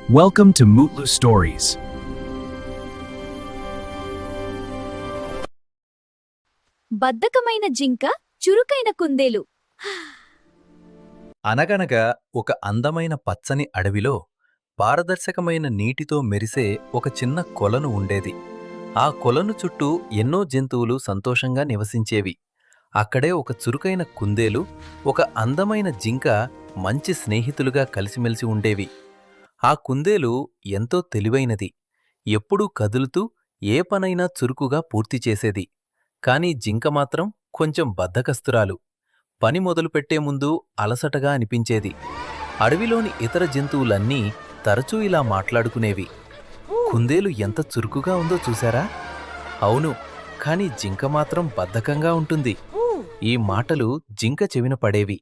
Welcome to Mutlu Stories. బద్ధకమైన జింక, చురుకైన కుందేలు. అనగనగా ఒక అందమైన పచ్చని అడవిలో పారదర్శకమైన నీటితో మెరిసే ఒక చిన్న కొలను ఉండేది. ఆ కొలను చుట్టూ ఎన్నో జంతువులు సంతోషంగా నివసించేవి. అక్కడే ఒక చురుకైన కుందేలు, ఒక అందమైన జింక మంచి స్నేహితులుగా కలిసిమెలిసి ఉండేవి. ఆ కుందేలు ఎంతో తెలివైనది. ఎప్పుడూ కదులుతూ ఏ పనైనా చురుకుగా పూర్తి చేసేది. కాని జింక మాత్రం కొంచెం బద్ధకస్తురాలు. పని మొదలుపెట్టే ముందు అలసటగా అనిపించేది. అడవిలోని ఇతర జంతువులన్నీ తరచూ ఇలా మాట్లాడుకునేవి. కుందేలు ఎంత చురుకుగా ఉందో చూశారా? అవును, కాని జింక మాత్రం బద్ధకంగా ఉంటుంది. ఈ మాటలు జింక చెవిన పడేవి.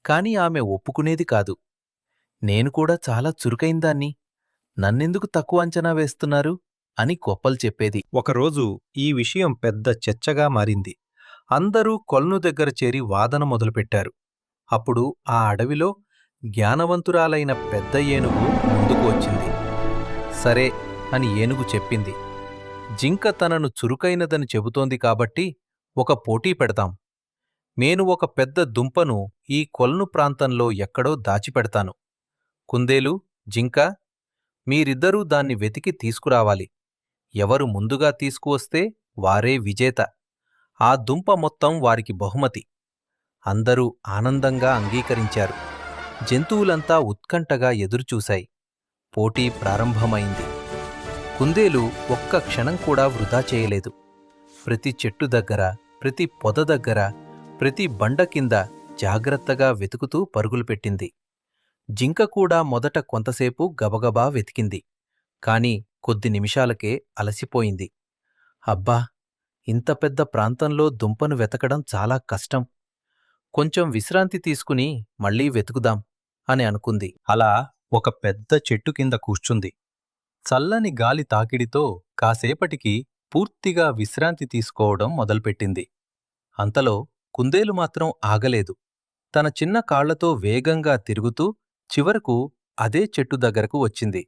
కాని ఆమె ఒప్పుకునేది కాదు. నేను కూడా చాలా చురుకైందాన్ని, నన్నెందుకు తక్కువ అంచనా వేస్తున్నారు అని గొప్పలు చెప్పేది. ఒకరోజు ఈ విషయం పెద్ద చర్చగా మారింది. అందరూ కొలను దగ్గర చేరి వాదన మొదలుపెట్టారు. అప్పుడు ఆ అడవిలో జ్ఞానవంతురాలైన పెద్ద ఏనుగు ముందుకు వచ్చింది. సరే అని ఏనుగు చెప్పింది. జింక తనను చురుకైనదని చెబుతోంది కాబట్టి ఒక పోటీ పెడతాం. నేను ఒక పెద్ద దుంపను ఈ కొలను ప్రాంతంలో ఎక్కడో దాచిపెడతాను. కుందేలు, జింక, మీరిద్దరూ దాన్ని వెతికి తీసుకురావాలి. ఎవరు ముందుగా తీసుకువస్తే వారే విజేత. ఆ దుంప మొత్తం వారికి బహుమతి. అందరూ ఆనందంగా అంగీకరించారు. జంతువులంతా ఉత్కంఠగా ఎదురుచూశాయి. పోటీ ప్రారంభమైంది. కుందేలు ఒక్క క్షణం కూడా వృధా చేయలేదు. ప్రతి చెట్టు దగ్గర, ప్రతి పొద దగ్గర, ప్రతి బండ కింద జాగ్రత్తగా వెతుకుతూ పరుగులు పెట్టింది. జింక కూడా మొదట కొంతసేపు గబగబా వెతికింది. కాని కొద్ది నిమిషాలకే అలసిపోయింది. అబ్బా, ఇంత పెద్ద ప్రాంతంలో దుంపను వెతకడం చాలా కష్టం. కొంచెం విశ్రాంతి తీసుకుని మళ్లీ వెతుకుదాం అని అనుకుంది. అలా ఒక పెద్ద చెట్టు కింద కూర్చుంది. చల్లని గాలి తాకిడితో కాసేపటికి పూర్తిగా విశ్రాంతి తీసుకోవడం మొదలుపెట్టింది. అంతలో కుందేలు మాత్రం ఆగలేదు. తన చిన్న కాళ్లతో వేగంగా తిరుగుతూ చివరకు అదే చెట్టు దగ్గరకు వచ్చింది.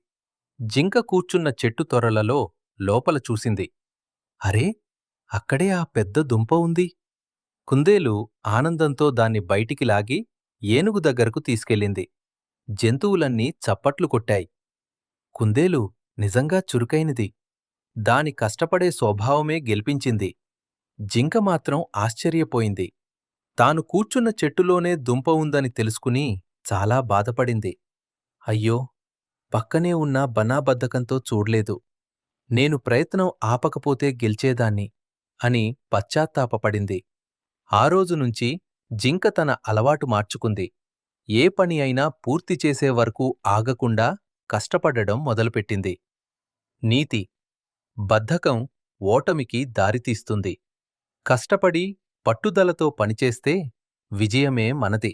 జింక కూర్చున్న చెట్టు తొరలలో లోపల చూసింది. అరే, అక్కడే ఆ పెద్ద దుంప ఉంది. కుందేలు ఆనందంతో దాన్ని బయటికి లాగి ఏనుగు దగ్గరకు తీసుకెళ్ళింది. జంతువులన్నీ చప్పట్లు కొట్టాయి. కుందేలు నిజంగా చురుకైనది. దాని కష్టపడే స్వభావమే గెలిపించింది. జింక మాత్రం ఆశ్చర్యపోయింది. తాను కూర్చున్న చెట్టులోనే దుంప ఉందని తెలుసుకుని చాలా బాధపడింది. అయ్యో, పక్కనే ఉన్న బనాబద్ధకంతో చూడ్లేదు. నేను ప్రయత్నం ఆపకపోతే గెలిచేదాన్ని అని పశ్చాత్తాపపడింది. ఆ రోజునుంచి జింక తన అలవాటు మార్చుకుంది. ఏ పని అయినా పూర్తి చేసే వరకు ఆగకుండా కష్టపడడం మొదలుపెట్టింది. నీతి: బద్ధకం ఓటమికి దారితీస్తుంది. కష్టపడి పట్టుదలతో పనిచేస్తే విజయమే మనది.